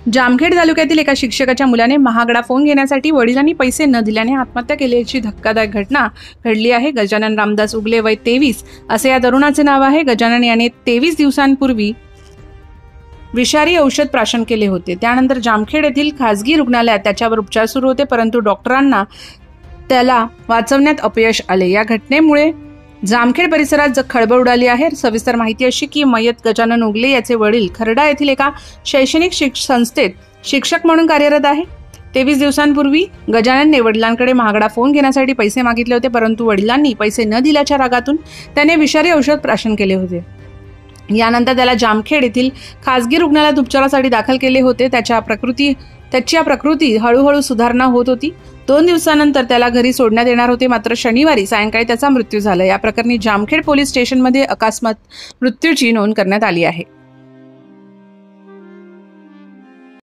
जामखेड तालुक्यातील एका शिक्षकाच्या मुलाने महागडा फोन घेण्यासाठी वडिलांनी पैसे न दिल्याने आत्महत्या केल्याची धक्कादायक घटना घडली आहे। गजानन रामदास उगले, वय 23 असे या तरुणाचे नाव आहे। गजानन याने 23 दिवसांपूर्वी विषारी औषध प्राशन केले होते। त्यानंतर जामखेड येथील खासगी रुग्णालयात त्याच्यावर उपचार सुरू होते, परंतु डॉक्टरांना त्याला वाचवण्यात अपयश आले। या घटनेमुळे जामखेड परिसरात खळबळ उडाली आहे। सविस्तर माहिती अशी की मयत गजानन उगले याचे वडील खर्डा येथील एका शैक्षणिक संस्थेत शिक्षक म्हणून कार्यरत आहे। 23 दिवसांपूर्वी गजाननने वडिलांकडे महागडा फोन घेण्यासाठी पैसे मागितले होते, परंतु वडिलांनी पैसे न दिल्याच्या रागातून त्याने विषारी औषध प्राशन केले होते। यानंतर त्याला जामखेड येथील खासगी रुग्णालयात उपचारासाठी दाखल केले होते। त्याची प्रकृती हळूहळू सुधारणा होत होती। 2 दिवसानंतर त्याला घरी सोडण्यात येणार होते, मात्र शनिवारी सायंकाळी त्याचा मृत्यू झाला। या प्रकरणी जामखेड पोलीस स्टेशनमध्ये अकस्मात मृत्यूची नोंद करण्यात आली आहे।